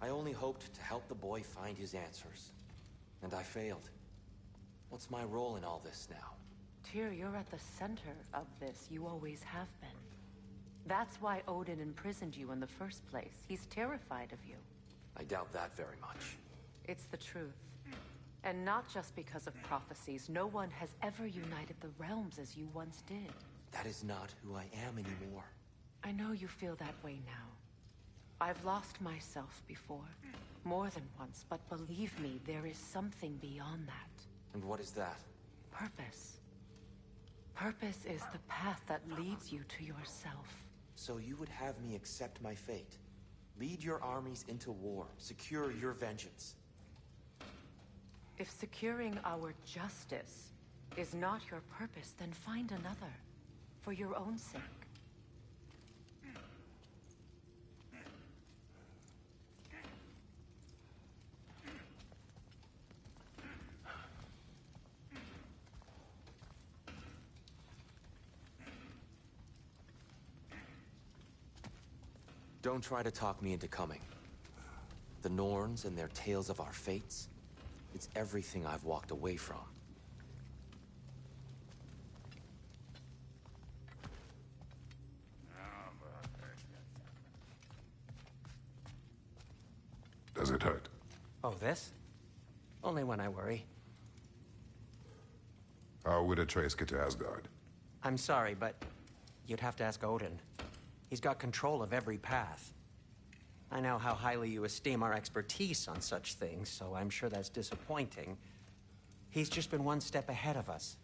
I only hoped to help the boy find his answers. And I failed. What's my role in all this now? Tyr, you're at the center of this. You always have been. That's why Odin imprisoned you in the first place. He's terrified of you. I doubt that very much. It's the truth. And not just because of prophecies. No one has ever united the realms as you once did. That is not who I am anymore. I know you feel that way now. I've lost myself before. More than once, but believe me, there is something beyond that. And what is that? Purpose. Purpose is the path that leads you to yourself. So you would have me accept my fate? Lead your armies into war, secure your vengeance. If securing our justice is not your purpose, then find another. For your own sake. Don't try to talk me into coming. The Norns and their tales of our fates, it's everything I've walked away from. Does it hurt? Oh, this? Only when I worry. How would Atreus get to Asgard? I'm sorry, but you'd have to ask Odin. He's got control of every path. I know how highly you esteem our expertise on such things, so I'm sure that's disappointing. He's just been one step ahead of us.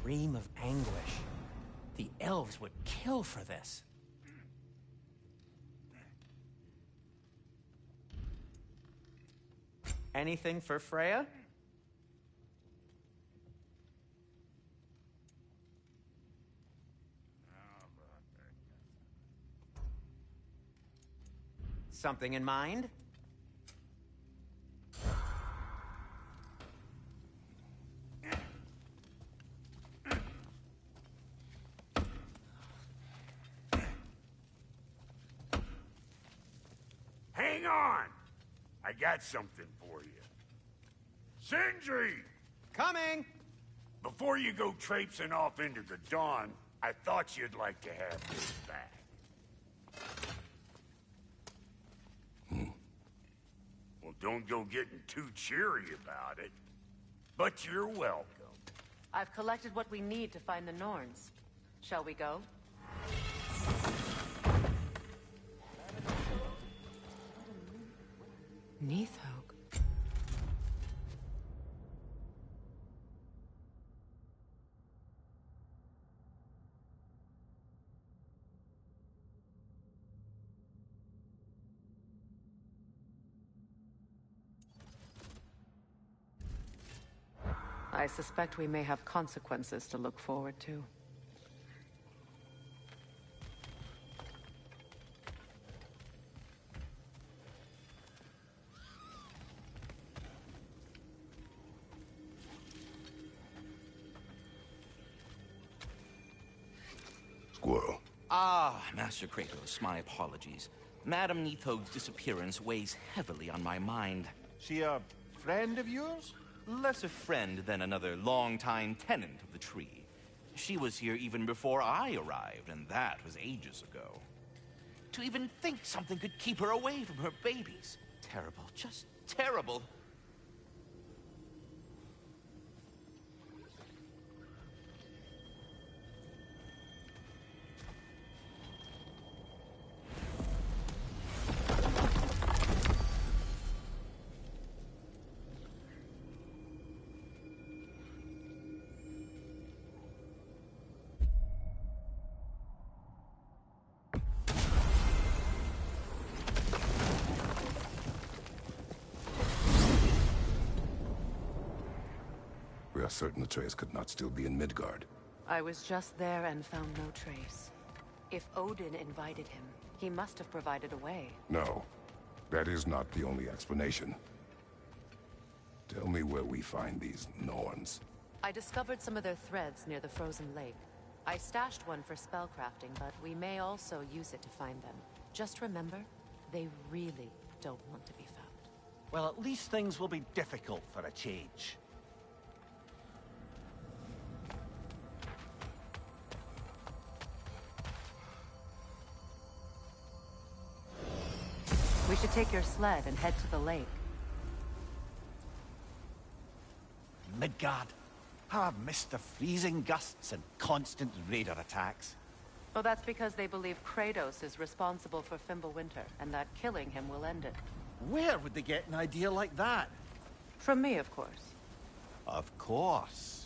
scream of anguish. The elves would kill for this. Anything for Freya? Something in mind? Hang on! I got something for you. Sindri! Coming! Before you go traipsing off into the dawn, I thought you'd like to have this back. Well, don't go getting too cheery about it. But you're welcome. I've collected what we need to find the Norns. Shall we go? Neathhogue. I suspect we may have consequences to look forward to. Squirrel. Ah, Master Kratos, my apologies. Madame Neathoge's disappearance weighs heavily on my mind. She a friend of yours? Less a friend than another longtime tenant of the tree. She was here even before I arrived, and that was ages ago. To even think something could keep her away from her babies. Terrible, just terrible. We are certain Atreus could not still be in Midgard. I was just there and found no trace. If Odin invited him, he must have provided a way. No, that is not the only explanation. Tell me where we find these Norns. I discovered some of their threads near the frozen lake. I stashed one for spellcrafting, but we may also use it to find them. Just remember, they really don't want to be found. Well, at least things will be difficult for a change. We should take your sled and head to the lake. Midgard. How I've missed the freezing gusts and constant raider attacks. Well, that's because they believe Kratos is responsible for Fimbulwinter, and that killing him will end it. Where would they get an idea like that? From me, of course. Of course.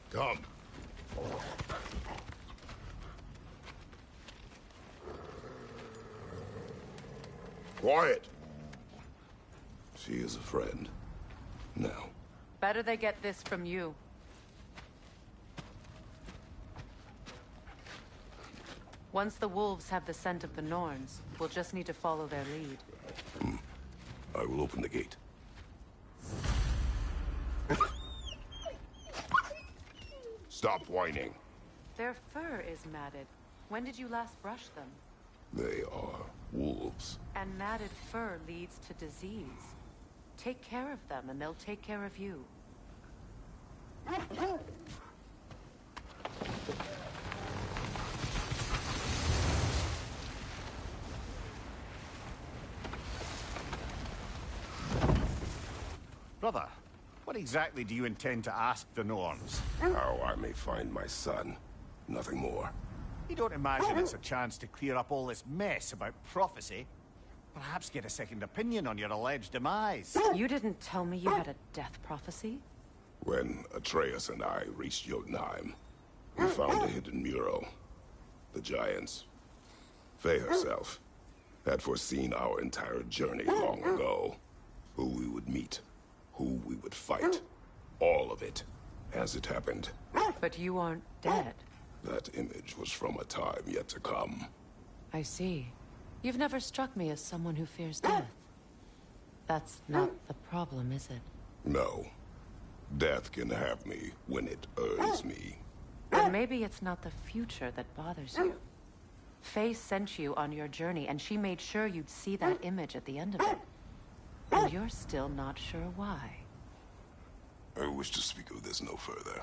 Come. Quiet. She is a friend. Now. Better they get this from you. Once the wolves have the scent of the Norns, we'll just need to follow their lead. I will open the gate. Stop whining. Their fur is matted. When did you last brush them? They are wolves. And matted fur leads to disease. Take care of them, and they'll take care of you. Brother, what exactly do you intend to ask the Norns? How I may find my son. Nothing more. You don't imagine it's a chance to clear up all this mess about prophecy? Perhaps get a second opinion on your alleged demise. You didn't tell me you had a death prophecy? When Atreus and I reached Jotunheim, we found a hidden mural. The Giants, Faye herself, had foreseen our entire journey long ago. Who we would meet, who we would fight, all of it, as it happened. But you aren't dead. That image was from a time yet to come. I see. You've never struck me as someone who fears death. That's not the problem, is it? No. Death can have me when it earns me. Then maybe it's not the future that bothers you. Faye sent you on your journey, and she made sure you'd see that image at the end of it. And you're still not sure why. I wish to speak of this no further.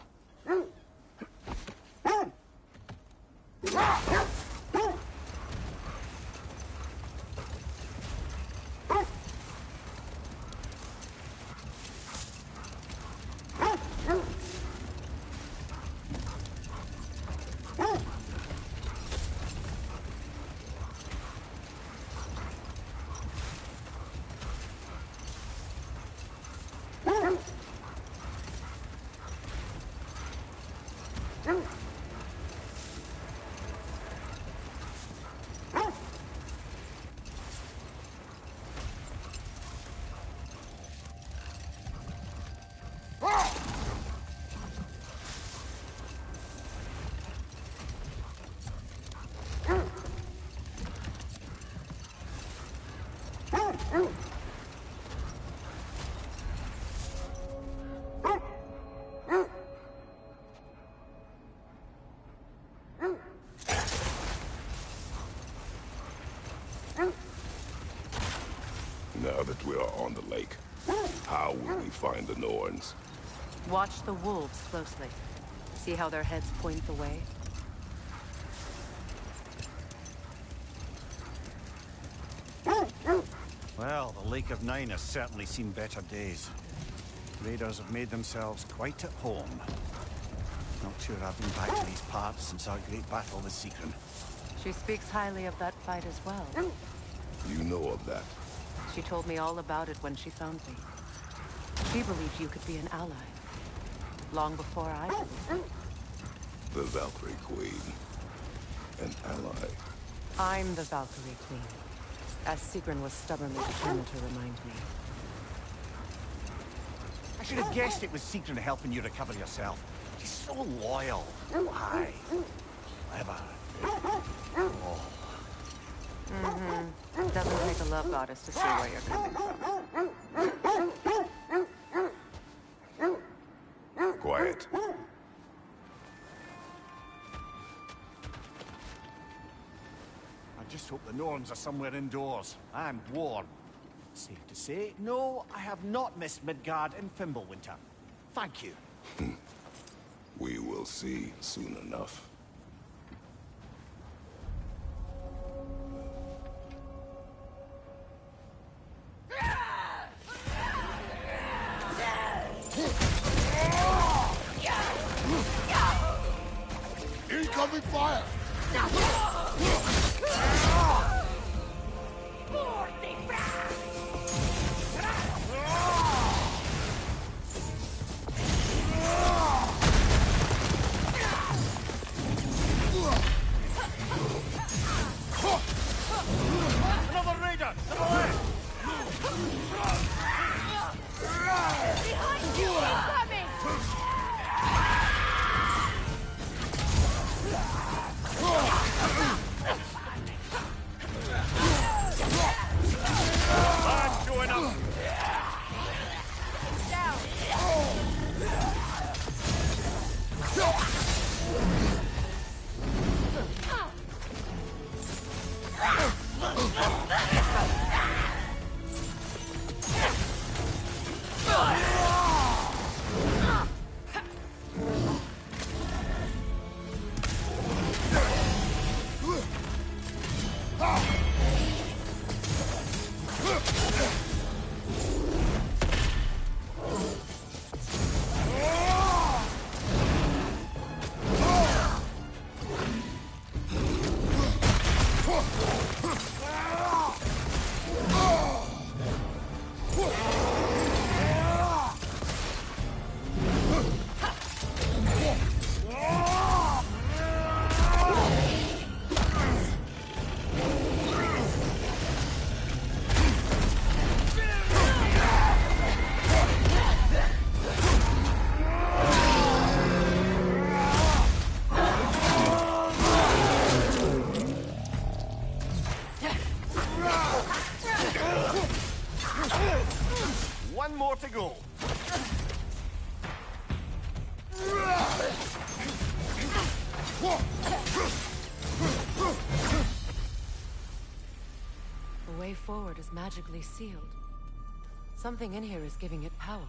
Now that we are on the lake, how will we find the Norns? Watch the wolves closely. See how their heads point the way? Well, the Lake of Nine has certainly seen better days. Raiders have made themselves quite at home. Not sure I've been back to these parts since our great battle with Sigrun. She speaks highly of that fight as well. You know of that? She told me all about it when she found me. She believed you could be an ally. Long before I believed. The Valkyrie Queen. An ally. I'm the Valkyrie Queen. As Sigrun was stubbornly determined to remind me. I should have guessed it was Sigrun helping you recover yourself. She's so loyal. Aye. Clever. Oh. Doesn't take a love goddess to see where you're coming from. Quiet. I just hope the Norns are somewhere indoors. I'm warm. Safe to say, no, I have not missed Midgard in Fimbulwinter. Thank you. We will see soon enough. Incoming fire! Another raider! To the left! Behind you! Incoming! forward is magically sealed. Something in here is giving it power.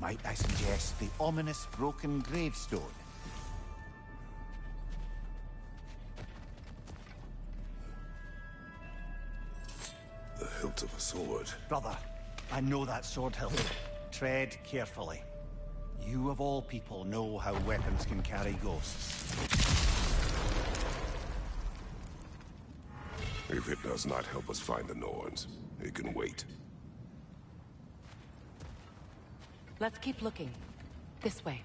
Might I suggest the ominous broken gravestone? The hilt of a sword. Brother, I know that sword hilt. Tread carefully. You of all people know how weapons can carry ghosts. If it does not help us find the Norns, it can wait. Let's keep looking. This way.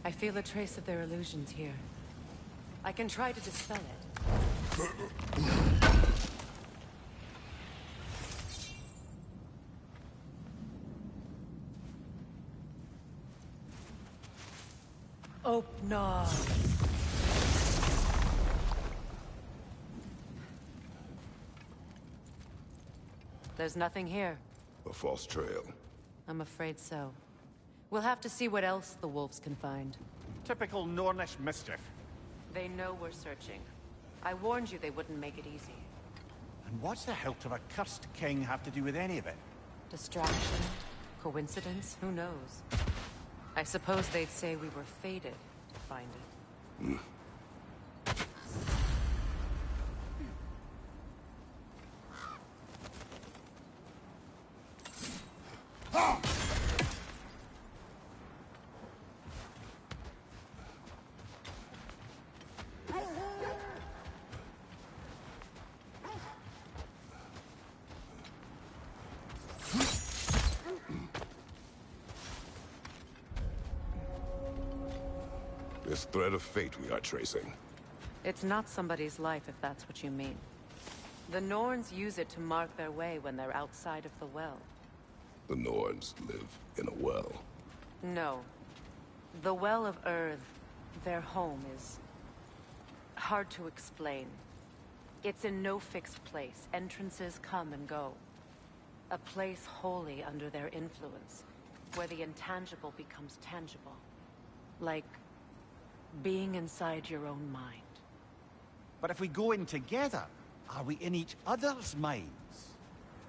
I feel a trace of their illusions here. I can try to dispel it. Open. There's nothing here. A false trail. I'm afraid so. We'll have to see what else the wolves can find. Typical Nornish mischief. They know we're searching. I warned you they wouldn't make it easy. And what's the hilt of a cursed king have to do with any of it? Distraction? Coincidence? Who knows? I suppose they'd say we were fated to find it. This thread of fate we are tracing. It's not somebody's life, if that's what you mean. The Norns use it to mark their way when they're outside of the well. The Norns live in a well. No. The Well of Earth, their home, is hard to explain. It's in no fixed place. Entrances come and go. A place wholly under their influence, where the intangible becomes tangible. Like being inside your own mind. But if we go in together, are we in each other's minds?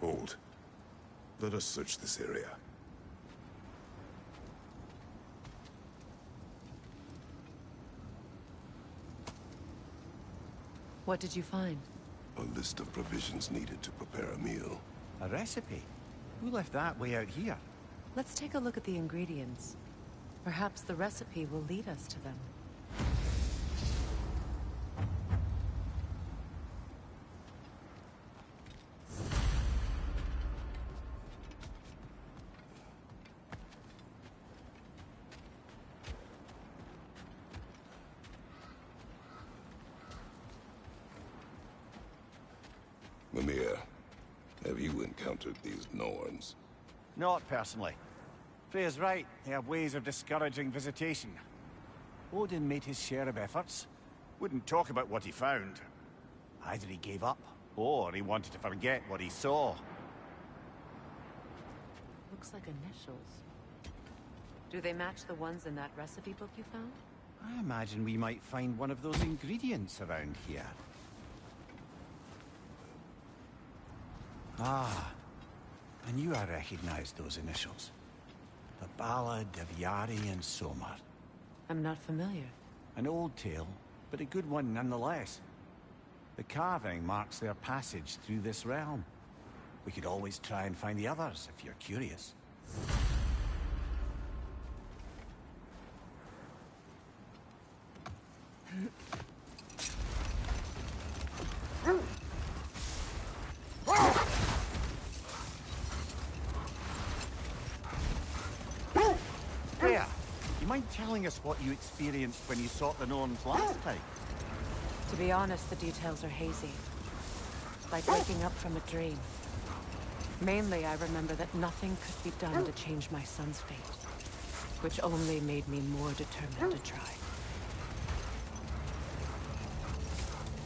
Hold. Let us search this area. What did you find? A list of provisions needed to prepare a meal. A recipe? Who left that way out here? Let's take a look at the ingredients. Perhaps the recipe will lead us to them. Mimir, have you encountered these Norns? Not personally. Freya's right. They have ways of discouraging visitation. Odin made his share of efforts. Wouldn't talk about what he found. Either he gave up, or he wanted to forget what he saw. Looks like initials. Do they match the ones in that recipe book you found? I imagine we might find one of those ingredients around here. Ah, I knew I recognized those initials. The Ballad of Yari and Somar. I'm not familiar. An old tale, but a good one nonetheless. The carving marks their passage through this realm. We could always try and find the others, if you're curious. Freya, you mind telling us what you experienced when you sought the Norns last time? To be honest, the details are hazy. Like waking up from a dream. Mainly, I remember that nothing could be done to change my son's fate. Which only made me more determined to try.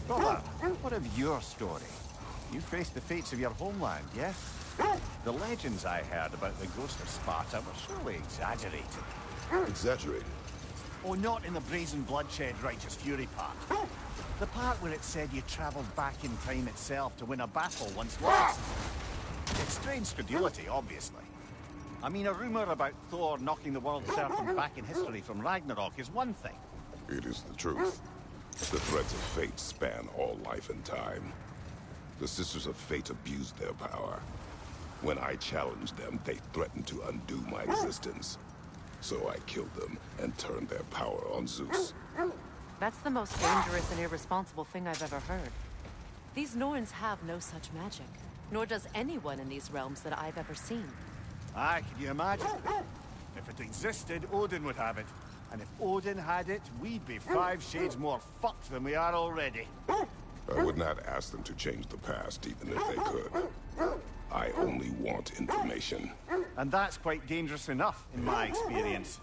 Brother, what of your story? You faced the fates of your homeland, yes? The legends I heard about the ghost of Sparta were surely exaggerated. Exaggerated? Oh, not in the brazen bloodshed righteous fury part. The part where it said you traveled back in time itself to win a battle once lost. It's strange credulity, obviously. I mean, a rumor about Thor knocking the world serpent back in history from Ragnarok is one thing. It is the truth. The threads of fate span all life and time. The Sisters of Fate abused their power. When I challenged them, they threatened to undo my existence. So I killed them and turned their power on Zeus. That's the most dangerous and irresponsible thing I've ever heard. These Norns have no such magic. Nor does anyone in these realms that I've ever seen. Aye, can you imagine? If it existed, Odin would have it. And if Odin had it, we'd be 5 shades more fucked than we are already. I would not ask them to change the past, even if they could. I only want information. And that's quite dangerous enough, in my experience.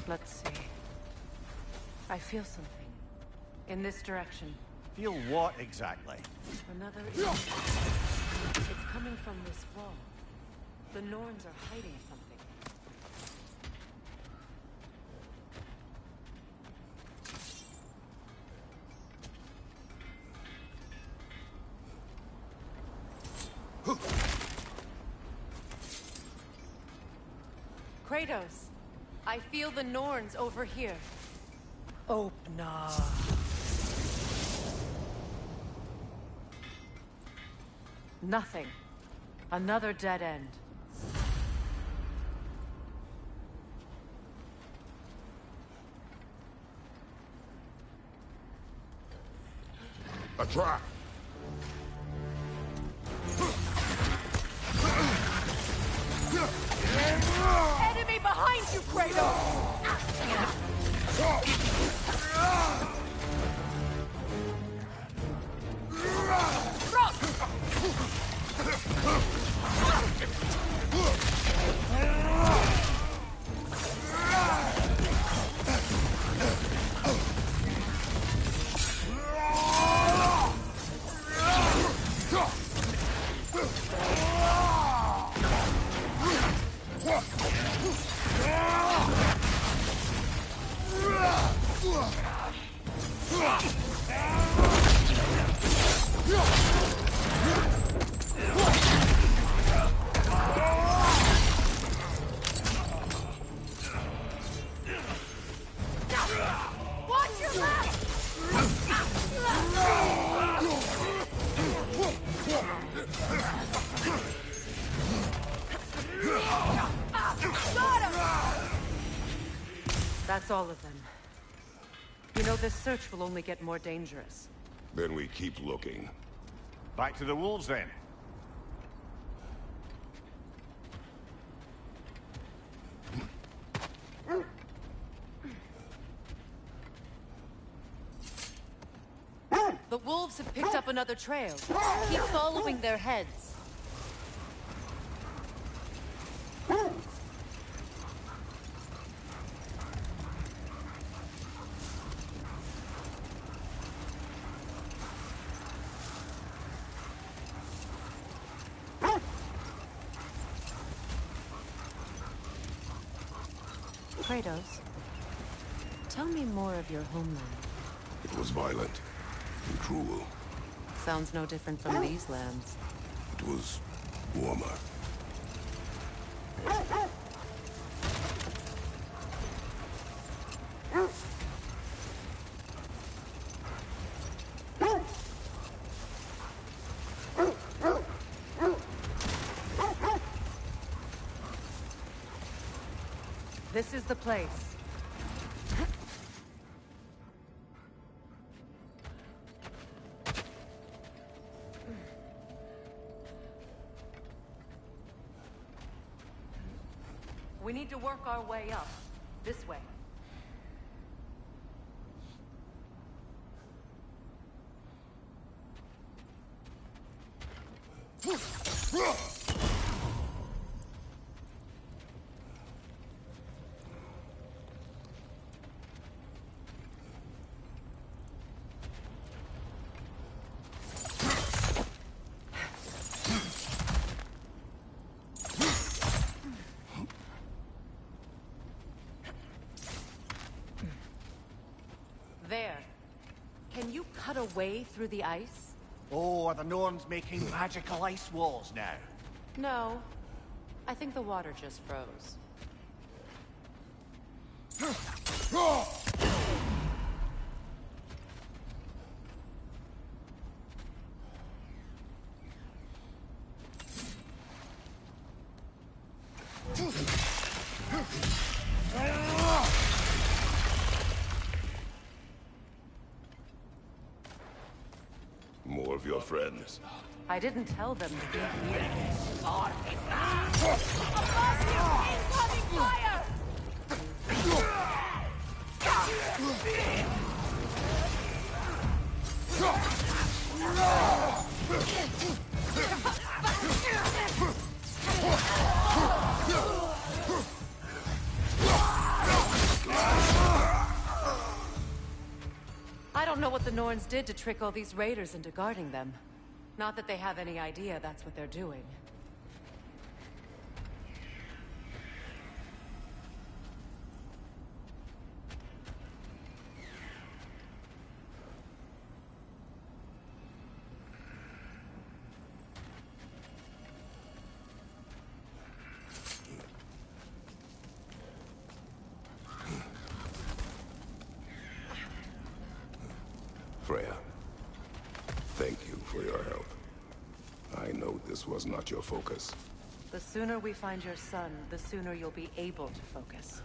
Let's see. I feel something. In this direction. Feel what exactly? Another... It's coming from this wall. The Norns are hiding something. Kratos, I feel the Norns over here. Opna. Nothing. Another dead end. A trap! Enemy behind you, Kratos! That's all of them. You know, this search will only get more dangerous. Then we keep looking. Back to the wolves, then. The wolves have picked up another trail. Keep following their heads. Kratos, tell me more of your homeland. It was violent and cruel. Sounds no different from these lands. It was warmer. This is the place. We need to work our way up. This way. There. Can you cut a way through the ice? Oh, are the Norns making magical ice walls now? No. I think the water just froze. More of your friends. I didn't tell them to be here. Incoming fire! I don't know what the Norns did to trick all these raiders into guarding them. Not that they have any idea that's what they're doing. Freya, thank you for your help. I know this was not your focus. The sooner we find your son, the sooner you'll be able to focus.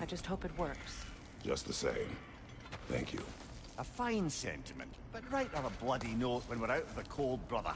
I just hope it works. Just the same. Thank you. A fine sentiment, but write her a bloody note when we're out of the cold, brother.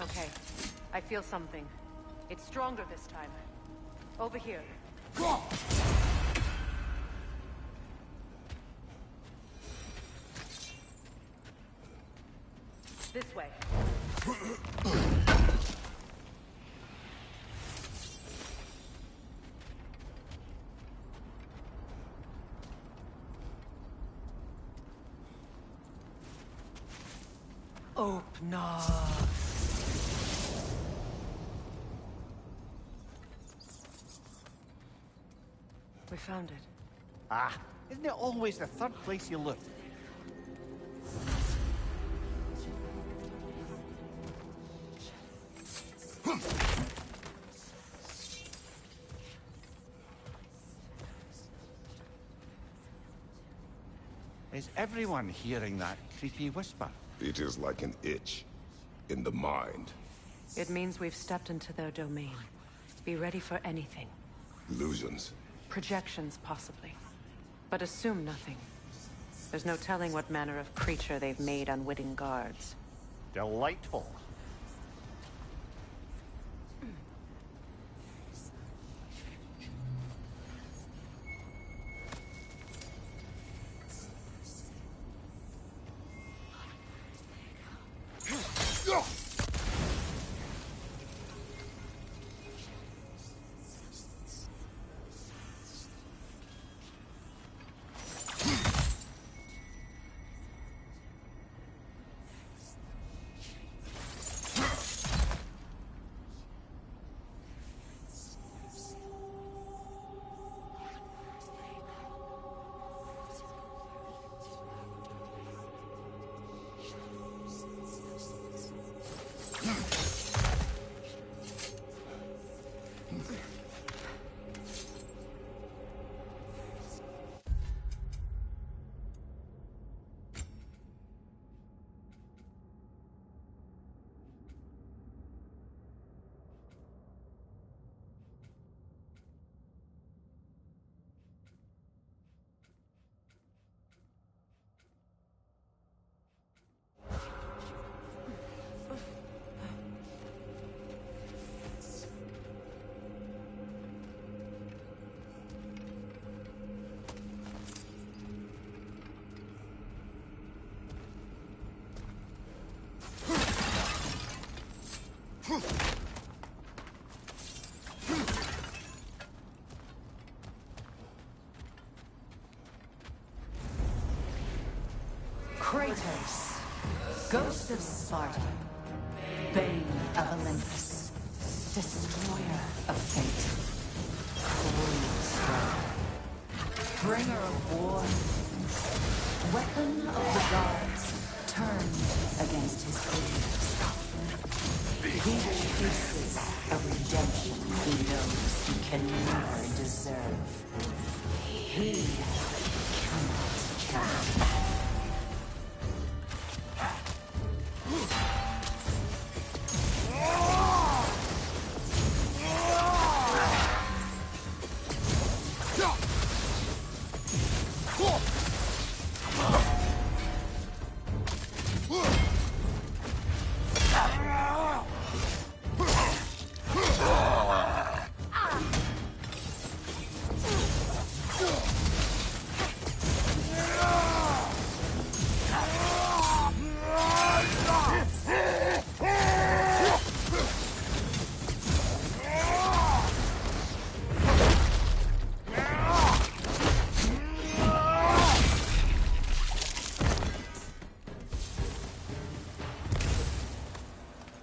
Okay, I feel something. It's stronger this time. Over here. This way. Open up. We found it. Ah, isn't it always the third place you look? Is everyone hearing that creepy whisper? It is like an itch in the mind. It means we've stepped into their domain. Be ready for anything. Illusions. Projections, possibly. But assume nothing. There's no telling what manner of creature they've made unwitting guards. Delightful. Kratos, Ghost of Sparta, Bane of Olympus, Destroyer of Fate, Cornerstone, Bringer of War, Weapon of the Gods, turned against his creators. He faces a redemption he knows he can never deserve. He cannot change.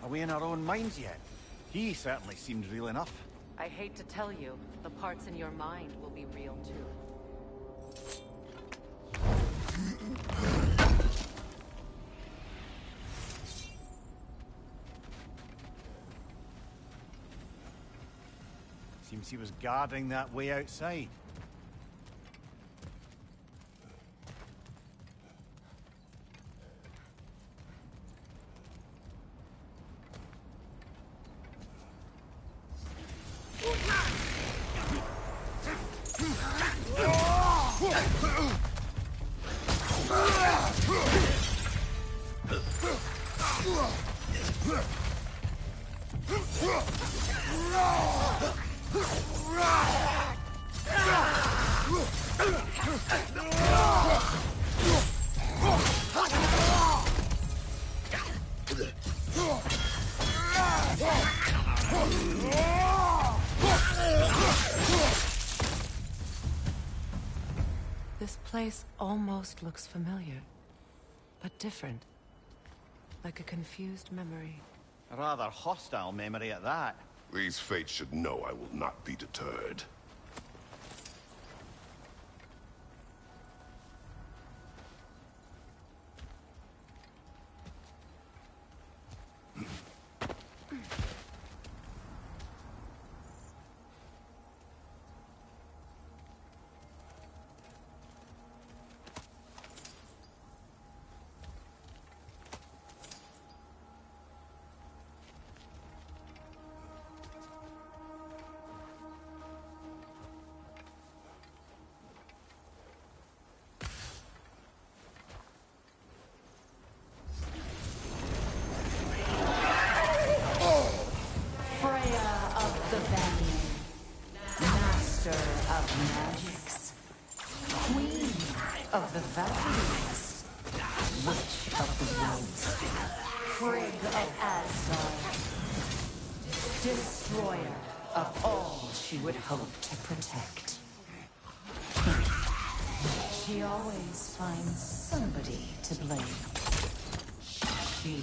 away in our own minds yet. He certainly seemed real enough. I hate to tell you, the parts in your mind will be real too. Seems he was guarding that way outside. This place almost looks familiar, but different. Like a confused memory. A rather hostile memory at that. These fates should know I will not be deterred. Of the valleys, witch of the woods, Frigg of Asgard, destroyer of all she would hope to protect. She always finds somebody to blame. She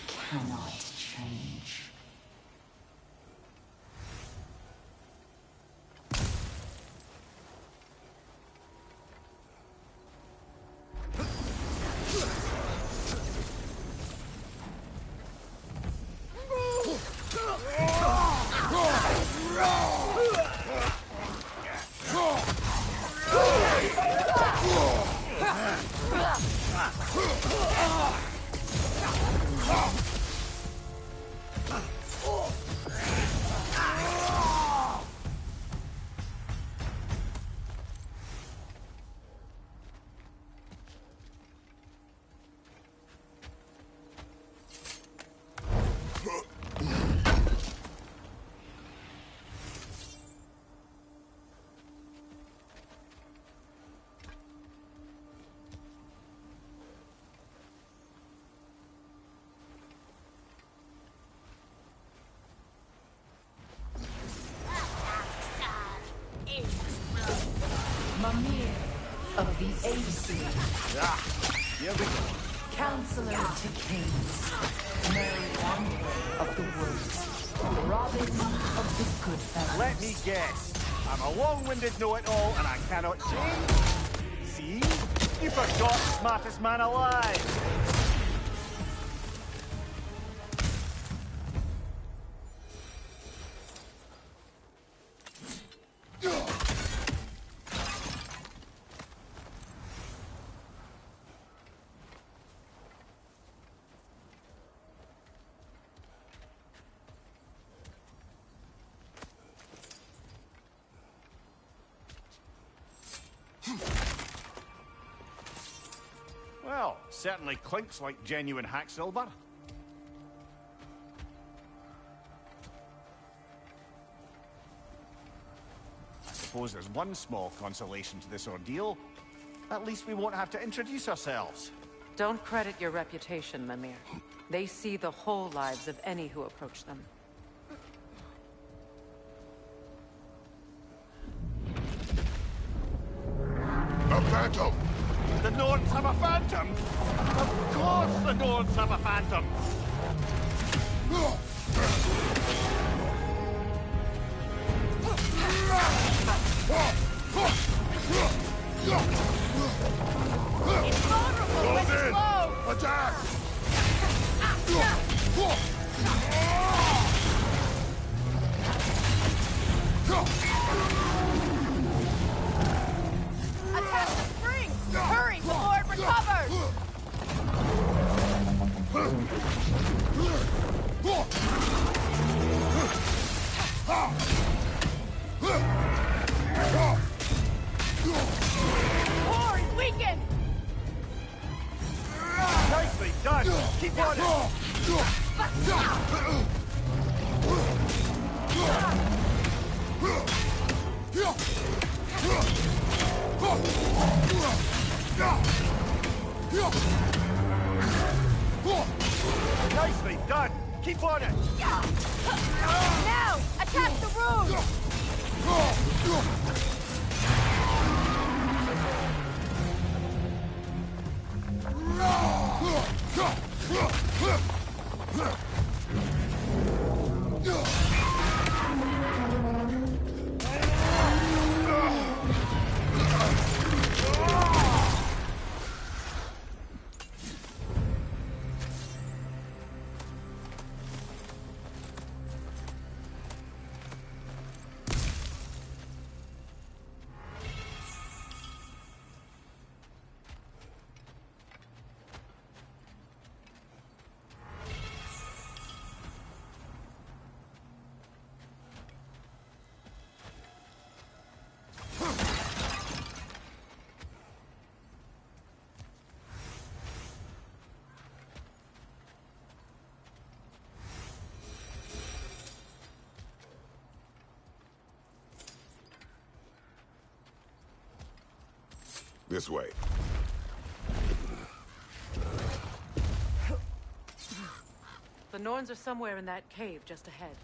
cannot change. Of the AC. Ah, here we go. Counselor to Kings. Mary Wanderer of the Woods. Robin of the Good Fellows. Let me guess. I'm a long-winded know-it-all and I cannot change. See? You forgot smartest man alive. Well, certainly clinks like genuine hack silver. I suppose there's one small consolation to this ordeal. At least we won't have to introduce ourselves. Don't credit your reputation, Mimir. They see the whole lives of any who approach them. A phantom! The Norns have a phantom? Of course the Norns have a phantom! Attack the springs! Hurry before it recovers! Core is weakened! Nicely done! Keep on it! Nicely done! Keep on it! Now! Attack the room! This way. The Norns are somewhere in that cave just ahead.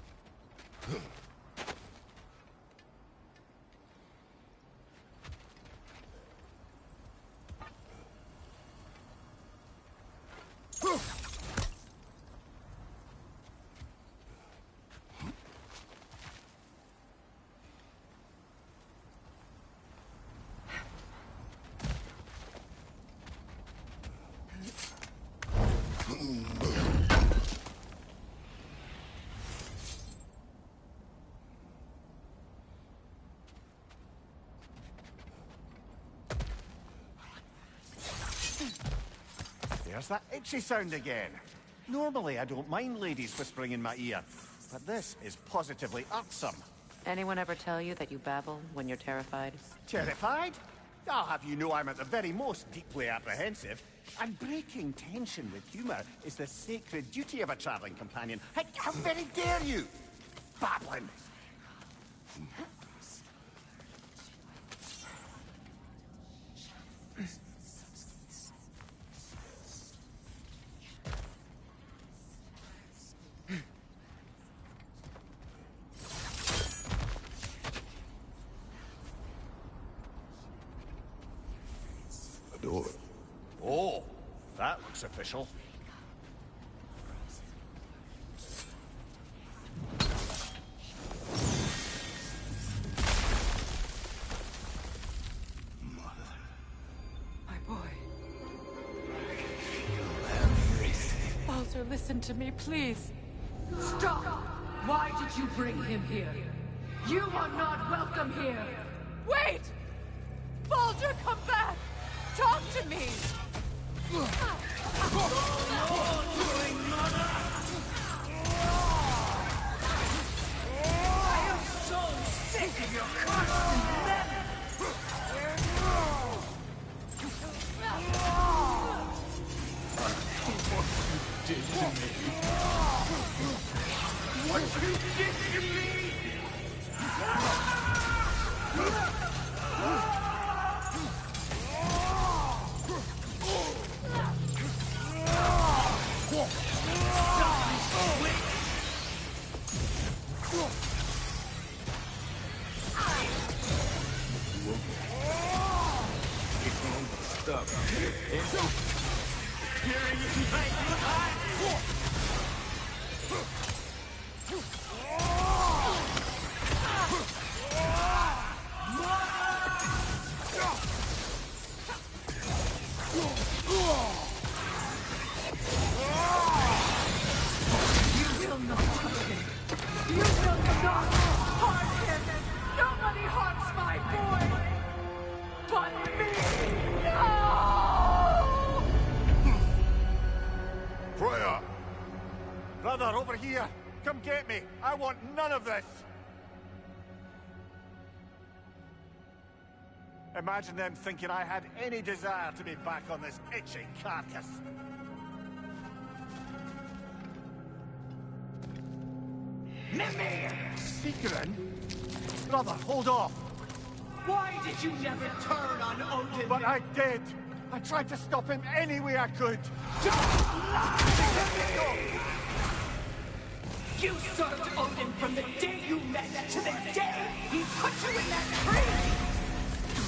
There's that itchy sound again. Normally, I don't mind ladies whispering in my ear, but this is positively irksome. Anyone ever tell you that you babble when you're terrified? Terrified? I'll have you know I'm at the very most deeply apprehensive. And breaking tension with humour is the sacred duty of a travelling companion. How very dare you! Babbling! Door. Oh, that looks official. My boy. Baldur, listen to me, please. Stop! Why did you bring him here? You are not welcome here! Wait! Baldur, come back! Talk to me! I am so sick of your constant menace! What you did to me! You will not harm him! Nobody harms my boy! But me! No! Freya! Brother, over here! Come get me! I want none of this! Imagine them thinking I had any desire to be back on this itchy carcass. Mimir! Secret? Brother, hold off! Why did you never turn on Odin? But I did! I tried to stop him any way I could! You served Odin from the day you met to the day he put you in that tree!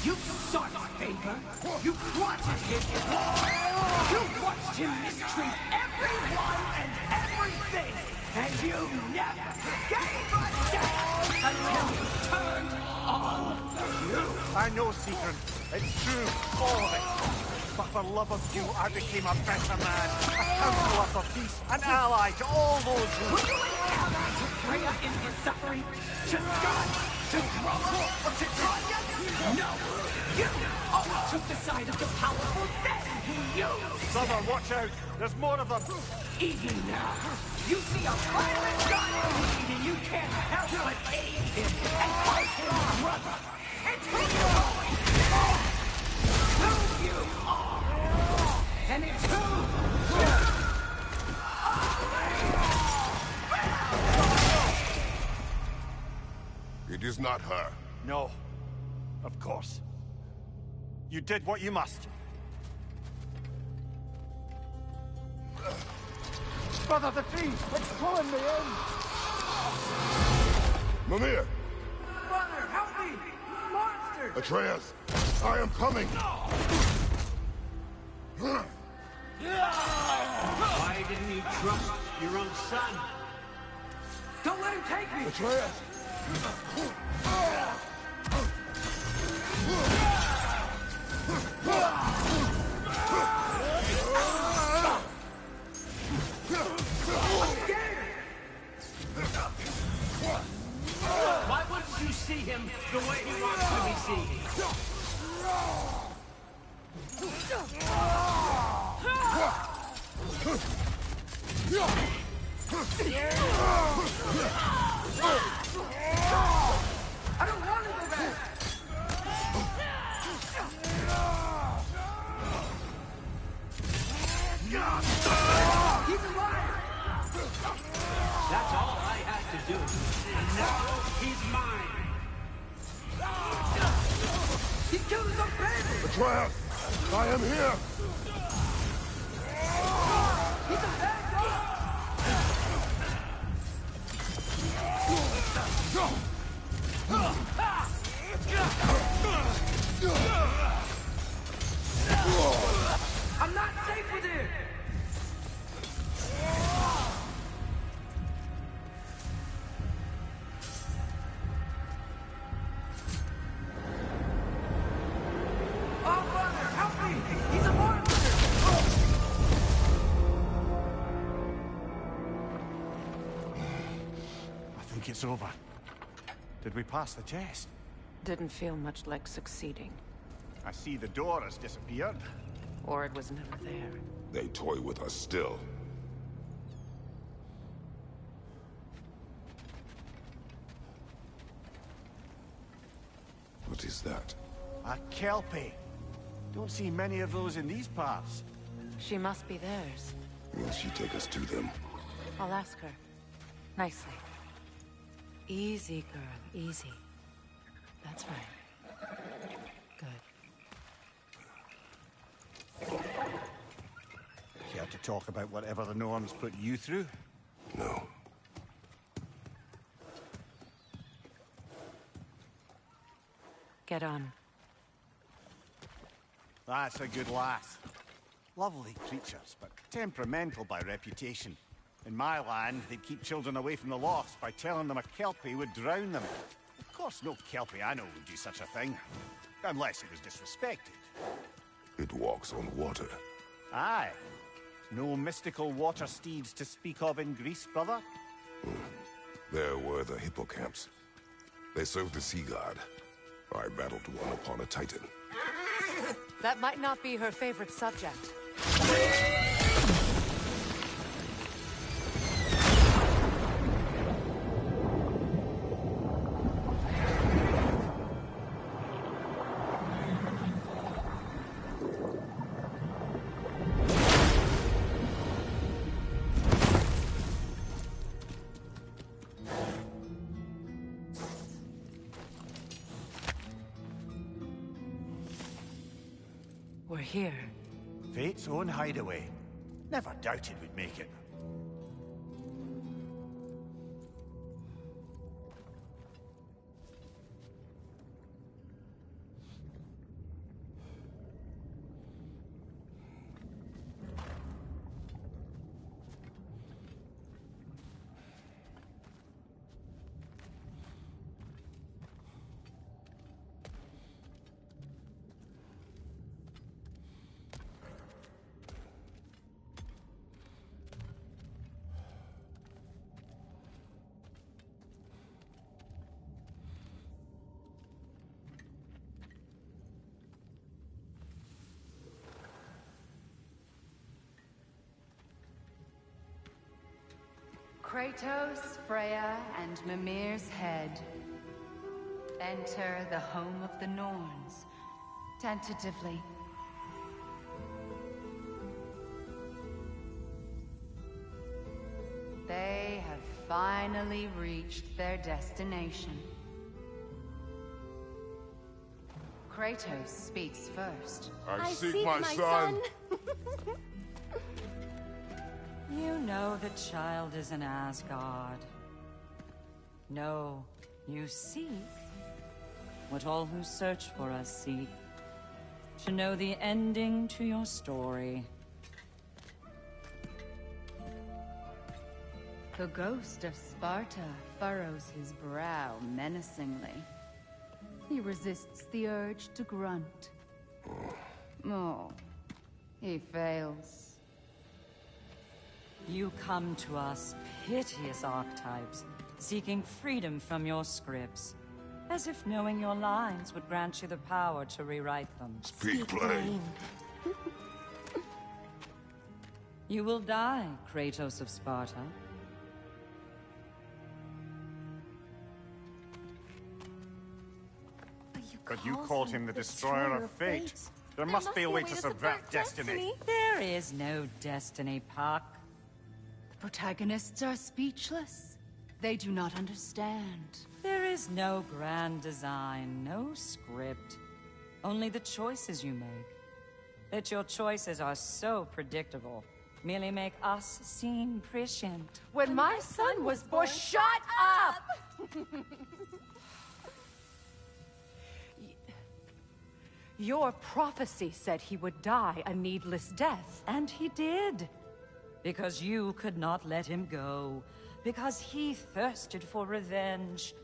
You sought favor. You wanted his blood. You watched him mistreat everyone and everything. And you never gave a damn until he turned on you. I know, Secret. It's true. All of it. But for love of you, I became a better man. A counselor for peace. An ally to all those who... Were you an ally to Freya in his suffering? To God? To Roma? Or to Troya? No! You always took the side of the powerful, then who used. Brother, watch out! There's more of them! Even now, you see a violent god in need and you can't help but aid him and fight his brother. It's who you always are! Who you are! And it's who It is not her. No. Of course. You did what you must. Brother, the tree! It's pulling me in! Mimir! Brother, help me! Monster! Atreus! I am coming! Why didn't you trust your own son? Don't let him take me! Atreus! Why wouldn't you see him the way he wants to be seen? I don't want to go back! He's alive! That's all I had to do. And now he's mine. He killed his own baby! Atreus! I am here! He's a bad guy! I'm not safe with him! Oh, brother, help me! He's a monster! I think it's over. Did we pass the test? Didn't feel much like succeeding. I see the door has disappeared. Or it was never there. They toy with us still. What is that? A Kelpie. Don't see many of those in these parts. She must be theirs. Will she take us to them? I'll ask her. Nicely. Easy, girl. Easy. That's right. Good. Care to talk about whatever the Norns put you through? No. Get on. That's a good lass. Lovely creatures, but temperamental by reputation. In my land, they'd keep children away from the lost by telling them a Kelpie would drown them. Of course, no Kelpie I know would do such a thing. Unless it was disrespected. It walks on water. Aye. No mystical water steeds to speak of in Greece, brother? There were the hippocamps. They served the sea god. I battled one upon a titan. That might not be her favorite subject. We're here. Fate's own hideaway. Never doubted we'd make it. Kratos, Freya, and Mimir's head. Enter the home of the Norns, tentatively. They have finally reached their destination. Kratos speaks first. I seek my son. You know the child is in Asgard. No, you seek what all who search for us seek. To know the ending to your story. The ghost of Sparta furrows his brow menacingly. He resists the urge to grunt. Oh, he fails. You come to us, piteous archetypes, seeking freedom from your scripts. As if knowing your lines would grant you the power to rewrite them. Speak plain. You will die, Kratos of Sparta. But you called him the Destroyer of Fate. There must be a way to subvert destiny. There is no destiny, Puck. The protagonists are speechless. They do not understand. There is no grand design, no script. Only the choices you make. That your choices are so predictable, merely make us seem prescient. When my son was born, shut up! Your prophecy said he would die a needless death. And he did. Because you could not let him go. Because he thirsted for revenge.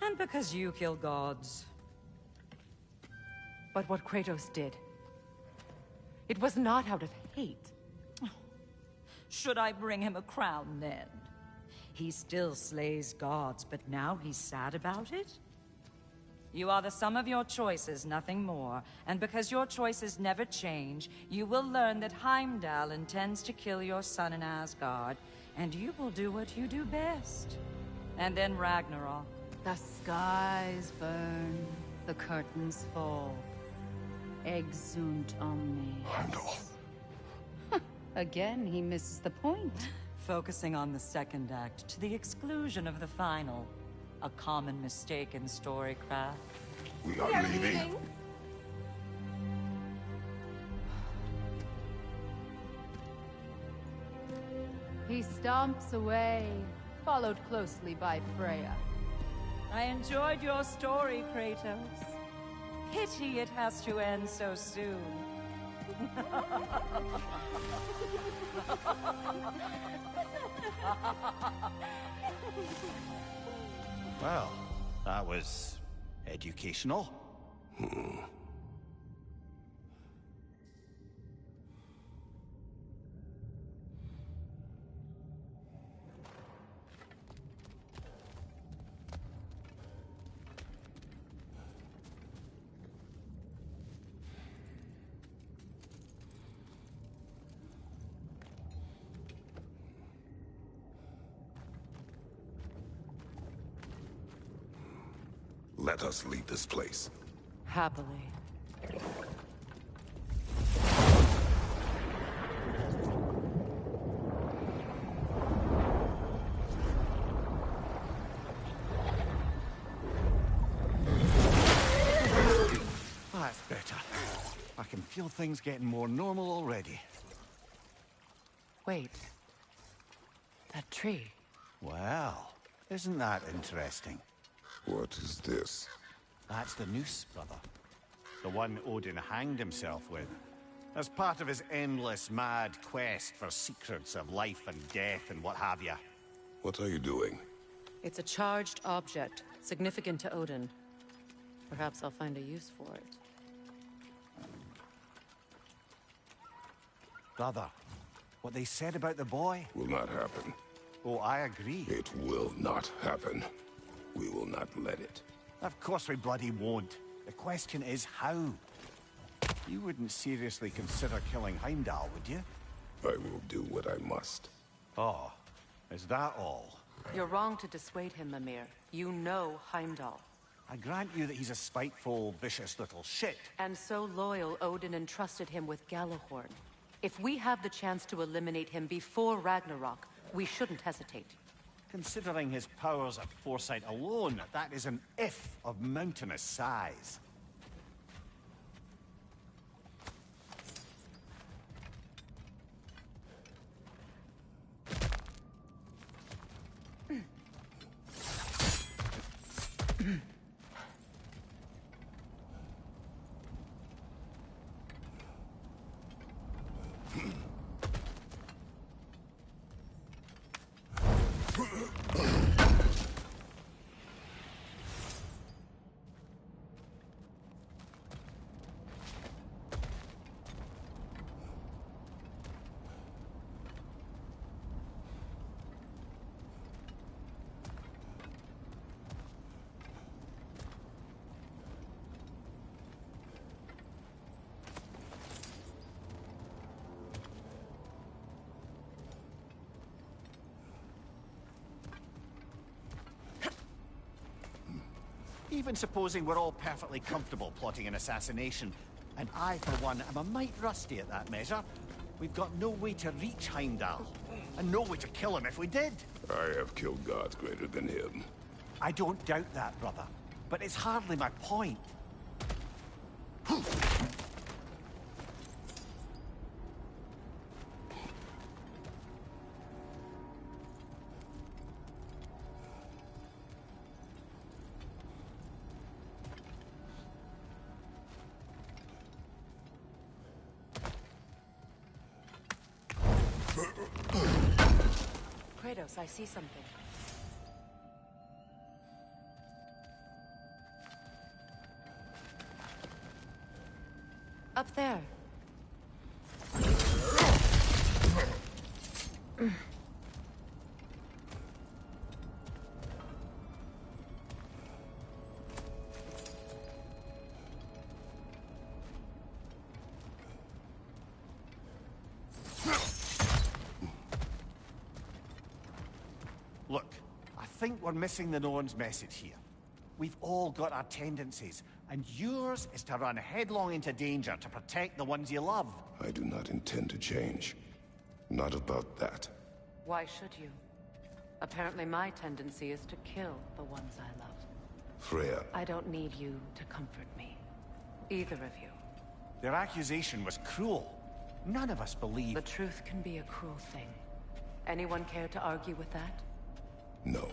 And because you kill gods. But what Kratos did, it was not out of hate. Should I bring him a crown then? He still slays gods, but now he's sad about it? You are the sum of your choices, nothing more. And because your choices never change, you will learn that Heimdall intends to kill your son in Asgard, and you will do what you do best. And then Ragnarok. The skies burn, the curtains fall. Exunt omnes. Heimdall. Again, he misses the point. Focusing on the second act to the exclusion of the final. A common mistake in storycraft. We are leaving. He stomps away, followed closely by Freya. I enjoyed your story, Kratos. Pity it has to end so soon. Well, that was educational. Let us leave this place. Happily. That's better. I can feel things getting more normal already. Wait. That tree. Well, isn't that interesting? What is this? That's the noose, brother. The one Odin hanged himself with. As part of his endless, mad quest for secrets of life and death and what have you. What are you doing? It's a charged object, significant to Odin. Perhaps I'll find a use for it. Brother, what they said about the boy? Will not happen. Oh, I agree. It will not happen. We will not let it. Of course we bloody won't. The question is how. You wouldn't seriously consider killing Heimdall, would you? I will do what I must. Oh, is that all? You're wrong to dissuade him, Mimir. You know Heimdall. I grant you that he's a spiteful, vicious little shit. And so loyal, Odin entrusted him with Galahorn. If we have the chance to eliminate him before Ragnarok, we shouldn't hesitate. Considering his powers of foresight alone, that is an if of mountainous size. Even supposing we're all perfectly comfortable plotting an assassination, and I, for one, am a mite rusty at that measure, we've got no way to reach Heimdall, and no way to kill him if we did. I have killed gods greater than him. I don't doubt that, brother, but it's hardly my point. Kratos, I see something. Up there. Look, I think we're missing the Norns' message here. We've all got our tendencies, and yours is to run headlong into danger to protect the ones you love. I do not intend to change. Not about that. Why should you? Apparently my tendency is to kill the ones I love. Freya, I don't need you to comfort me. Either of you. Their accusation was cruel. None of us believe... The truth can be a cruel thing. Anyone care to argue with that? no.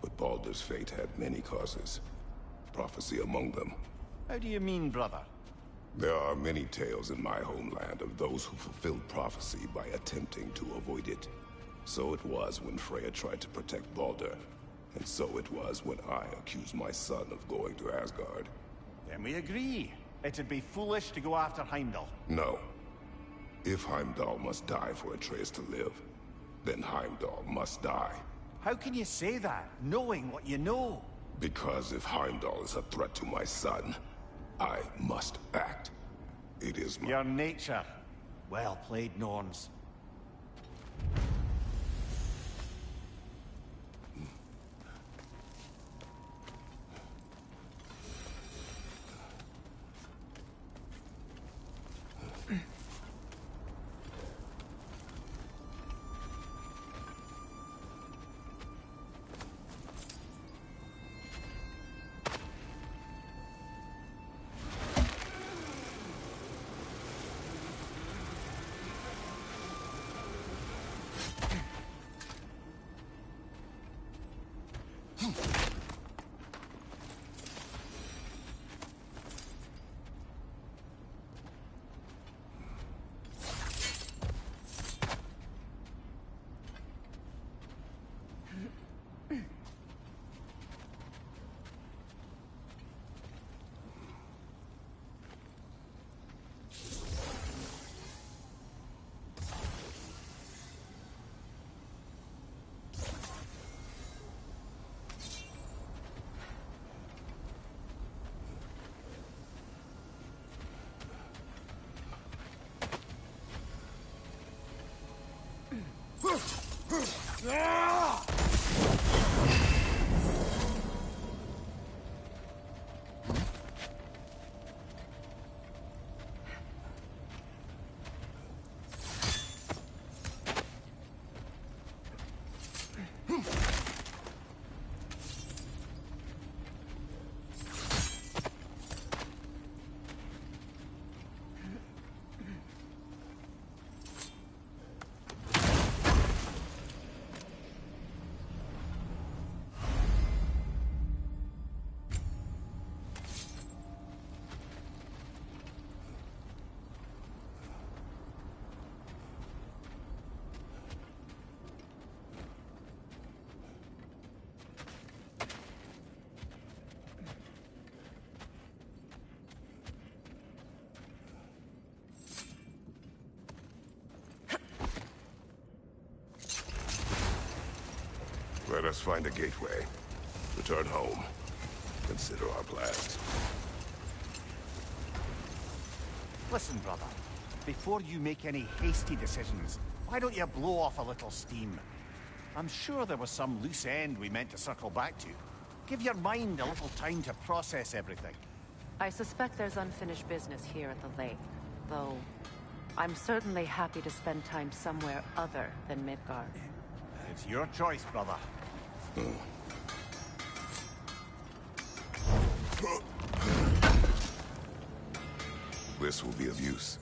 But Baldur's fate had many causes. Prophecy among them. How do you mean, brother? There are many tales in my homeland of those who fulfilled prophecy by attempting to avoid it. So it was when Freya tried to protect Baldur. And so it was when I accused my son of going to Asgard. Then we agree. It'd be foolish to go after Heimdall. No. If Heimdall must die for Atreus to live, then Heimdall must die. How can you say that, knowing what you know? Because if Heimdall is a threat to my son, I must act. It is my... Your nature. Well played, Norns. Let us find a gateway. Return home. Consider our plans. Listen, brother. Before you make any hasty decisions, why don't you blow off a little steam? I'm sure there was some loose end we meant to circle back to. Give your mind a little time to process everything. I suspect there's unfinished business here at the lake, though I'm certainly happy to spend time somewhere other than Midgard. It's your choice, brother. This will be of use.